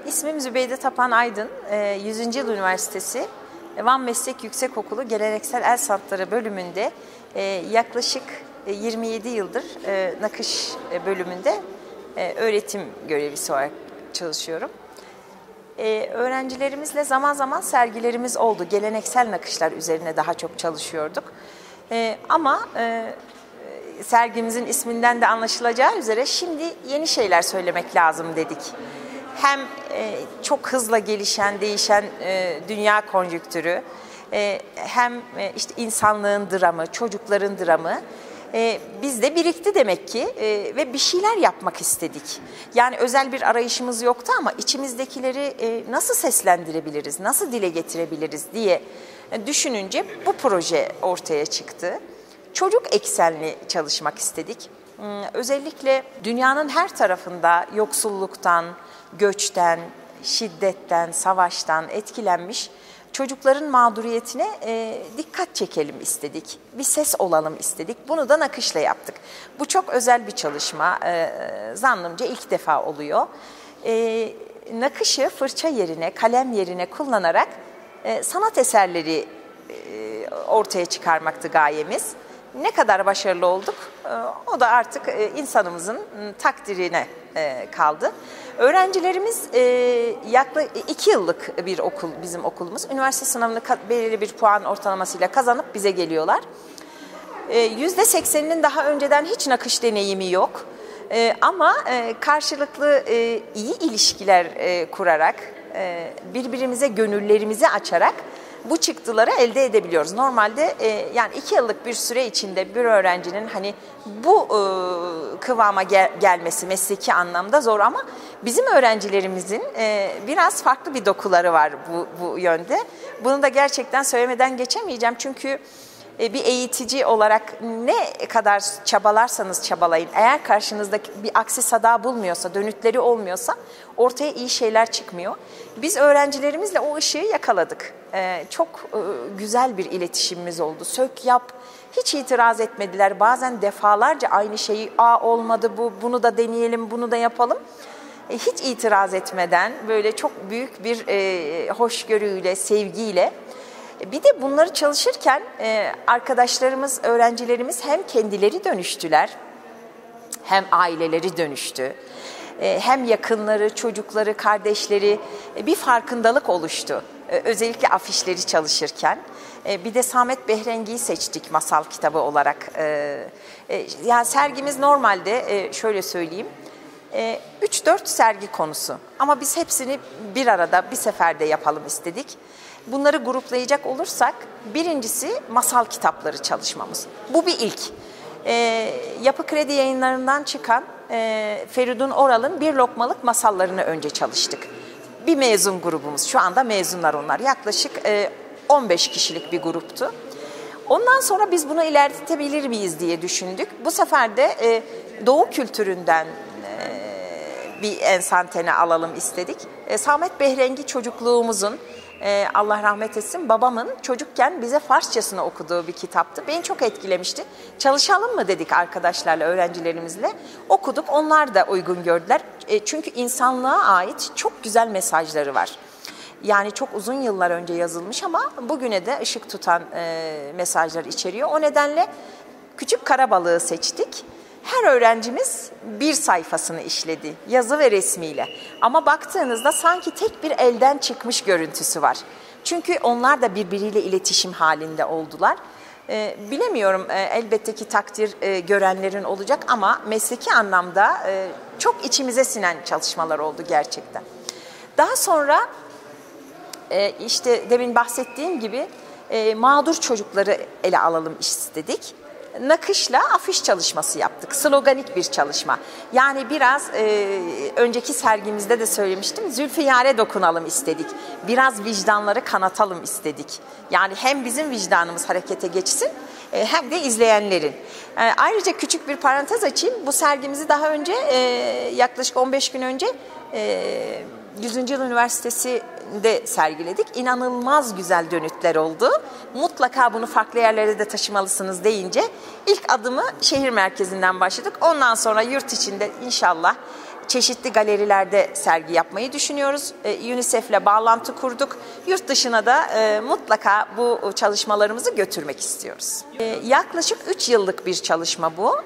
İsmim Zübeyde Tapan Aydın, 100. Yıl Üniversitesi Van Meslek Yüksekokulu Geleneksel El Sanatları bölümünde yaklaşık 27 yıldır nakış bölümünde öğretim görevlisi olarak çalışıyorum. Öğrencilerimizle zaman zaman sergilerimiz oldu. Geleneksel nakışlar üzerine daha çok çalışıyorduk. Ama sergimizin isminden de anlaşılacağı üzere şimdi yeni şeyler söylemek lazım dedik. Hem çok hızla gelişen, değişen dünya konjüktürü, hem işte insanlığın dramı, çocukların dramı bizde birikti demek ki ve bir şeyler yapmak istedik. Yani özel bir arayışımız yoktu ama içimizdekileri nasıl seslendirebiliriz, nasıl dile getirebiliriz diye düşününce bu proje ortaya çıktı. Çocuk eksenli çalışmak istedik. Özellikle dünyanın her tarafında yoksulluktan, göçten, şiddetten, savaştan etkilenmiş çocukların mağduriyetine dikkat çekelim istedik. Bir ses olalım istedik. Bunu da nakışla yaptık. Bu çok özel bir çalışma. Zannımca ilk defa oluyor. Nakışı fırça yerine, kalem yerine kullanarak sanat eserleri ortaya çıkarmaktı gayemiz. Ne kadar başarılı olduk, o da artık insanımızın takdirine kaldı. Öğrencilerimiz yaklaşık 2 yıllık bir okul, bizim okulumuz. Üniversite sınavını belirli bir puan ortalamasıyla kazanıp bize geliyorlar. %80'inin daha önceden hiç nakış deneyimi yok. Ama karşılıklı iyi ilişkiler kurarak, birbirimize gönüllerimizi açarak bu çıktıları elde edebiliyoruz. Normalde yani 2 yıllık bir süre içinde bir öğrencinin hani bu kıvama gelmesi mesleki anlamda zor ama bizim öğrencilerimizin biraz farklı bir dokuları var bu yönde. Bunu da gerçekten söylemeden geçemeyeceğim çünkü bir eğitici olarak ne kadar çabalarsanız çabalayın, eğer karşınızda bir aksi sada bulmuyorsa, dönütleri olmuyorsa ortaya iyi şeyler çıkmıyor. Biz öğrencilerimizle o ışığı yakaladık. Çok güzel bir iletişimimiz oldu. Sök yap, hiç itiraz etmediler. Bazen defalarca aynı şeyi, olmadı bu, bunu da deneyelim, bunu da yapalım. Hiç itiraz etmeden böyle çok büyük bir hoşgörüyle, sevgiyle. Bir de bunları çalışırken arkadaşlarımız, öğrencilerimiz hem kendileri dönüştüler, hem aileleri dönüştü, hem yakınları, çocukları, kardeşleri bir farkındalık oluştu. Özellikle afişleri çalışırken. Bir de Samet Behrengi'yi seçtik masal kitabı olarak. Yani sergimiz normalde şöyle söyleyeyim, 3-4 sergi konusu ama biz hepsini bir arada bir seferde yapalım istedik. Bunları gruplayacak olursak birincisi masal kitapları çalışmamız. Bu bir ilk. Yapı Kredi Yayınları'ndan çıkan Feridun Oral'ın Bir Lokmalık masallarını önce çalıştık. Bir mezun grubumuz. Şu anda mezunlar onlar. Yaklaşık 15 kişilik bir gruptu. Ondan sonra biz bunu ilerletebilir miyiz diye düşündük. Bu sefer de Doğu kültüründen bir ensantene alalım istedik. Samet Behrengi çocukluğumuzun, Allah rahmet etsin, babamın çocukken bize Farsçasını okuduğu bir kitaptı. Beni çok etkilemişti. Çalışalım mı dedik arkadaşlarla, öğrencilerimizle. Okuduk, onlar da uygun gördüler. Çünkü insanlığa ait çok güzel mesajları var. Yani çok uzun yıllar önce yazılmış ama bugüne de ışık tutan mesajlar içeriyor. O nedenle Küçük Karabalığı seçtik. Her öğrencimiz bir sayfasını işledi, yazı ve resmiyle. Ama baktığınızda sanki tek bir elden çıkmış görüntüsü var. Çünkü onlar da birbiriyle iletişim halinde oldular. Bilemiyorum, elbette ki takdir görenlerin olacak ama mesleki anlamda çok içimize sinen çalışmalar oldu gerçekten. Daha sonra işte demin bahsettiğim gibi mağdur çocukları ele alalım istedik. Nakışla afiş çalışması yaptık. Sloganik bir çalışma. Yani biraz önceki sergimizde de söylemiştim. Zülfiyare dokunalım istedik. Biraz vicdanları kanatalım istedik. Yani hem bizim vicdanımız harekete geçsin hem de izleyenlerin. Ayrıca küçük bir parantez açayım. Bu sergimizi daha önce yaklaşık 15 gün önce 100. Yıl Üniversitesi'nde sergiledik. İnanılmaz güzel dönütler oldu. Mutlaka bunu farklı yerlere de taşımalısınız deyince ilk adımı şehir merkezinden başladık. Ondan sonra yurt içinde inşallah çeşitli galerilerde sergi yapmayı düşünüyoruz. UNICEF'le bağlantı kurduk. Yurt dışına da mutlaka bu çalışmalarımızı götürmek istiyoruz. Yaklaşık 3 yıllık bir çalışma bu.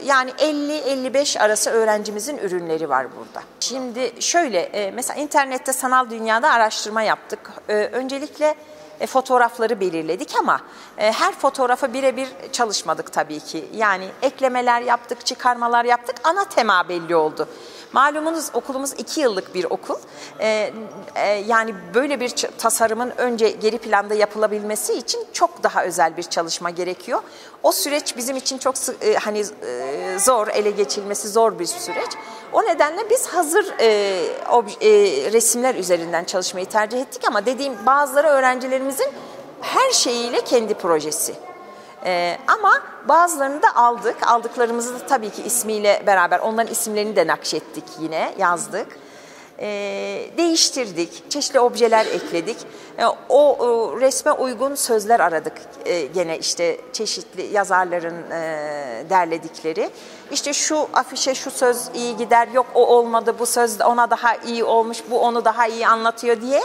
Yani 50-55 arası öğrencimizin ürünleri var burada. Şimdi şöyle, mesela internette sanal dünyada araştırma yaptık. Öncelikle fotoğrafları belirledik ama her fotoğrafa birebir çalışmadık tabii ki. Yani eklemeler yaptık, çıkarmalar yaptık. Ana tema belli oldu. Malumunuz okulumuz 2 yıllık bir okul. Yani böyle bir tasarımın önce geri planda yapılabilmesi için çok daha özel bir çalışma gerekiyor. O süreç bizim için çok zor, ele geçirilmesi zor bir süreç. O nedenle biz hazır resimler üzerinden çalışmayı tercih ettik ama dediğim bazıları öğrencilerimizin her şeyiyle kendi projesi. Ama bazılarını da aldık. Aldıklarımızı da tabii ki ismiyle beraber onların isimlerini de nakşettik, yine yazdık. Değiştirdik, çeşitli objeler ekledik. O resme uygun sözler aradık. Gene işte çeşitli yazarların derledikleri. İşte şu afişe şu söz iyi gider, yok o olmadı, bu söz ona daha iyi olmuş, bu onu daha iyi anlatıyor diye.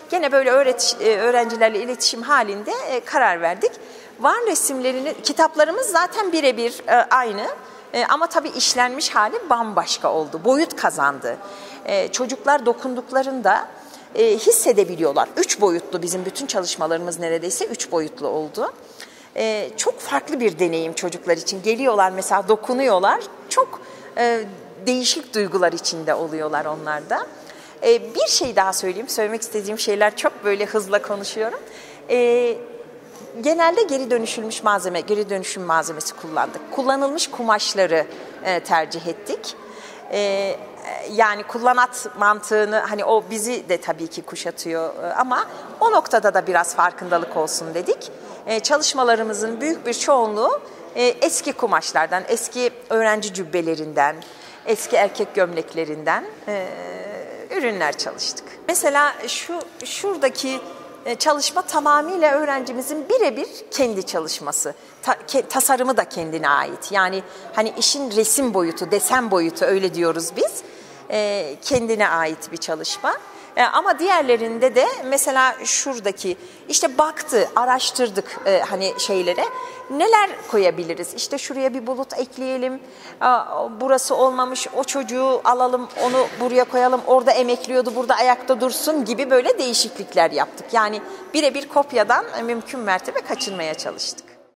Gene böyle öğrencilerle iletişim halinde karar verdik. Van resimlerini, kitaplarımız zaten birebir aynı ama tabii işlenmiş hali bambaşka oldu, boyut kazandı. Çocuklar dokunduklarında hissedebiliyorlar. 3 boyutlu, bizim bütün çalışmalarımız neredeyse 3 boyutlu oldu. Çok farklı bir deneyim çocuklar için. Geliyorlar mesela, dokunuyorlar, çok değişik duygular içinde oluyorlar onlar da. Bir şey daha söyleyeyim, söylemek istediğim şeyler çok, böyle hızla konuşuyorum. Genelde geri dönüşüm malzemesi kullandık. Kullanılmış kumaşları tercih ettik. Yani kullanat mantığını, hani o bizi de tabii ki kuşatıyor ama o noktada da biraz farkındalık olsun dedik. Çalışmalarımızın büyük bir çoğunluğu eski kumaşlardan, eski öğrenci cübbelerinden, eski erkek gömleklerinden ürünler çalıştık. Mesela şuradaki çalışma tamamıyla öğrencimizin birebir kendi çalışması. Tasarımı da kendine ait. Yani hani işin resim boyutu, desen boyutu, öyle diyoruz biz. Kendine ait bir çalışma. Ama diğerlerinde de mesela şuradaki, işte baktı, araştırdık hani şeylere. Neler koyabiliriz? İşte şuraya bir bulut ekleyelim. Burası olmamış, o çocuğu alalım, onu buraya koyalım. Orada emekliyordu, burada ayakta dursun gibi böyle değişiklikler yaptık. Yani birebir kopyadan mümkün mertebe kaçınmaya çalıştık.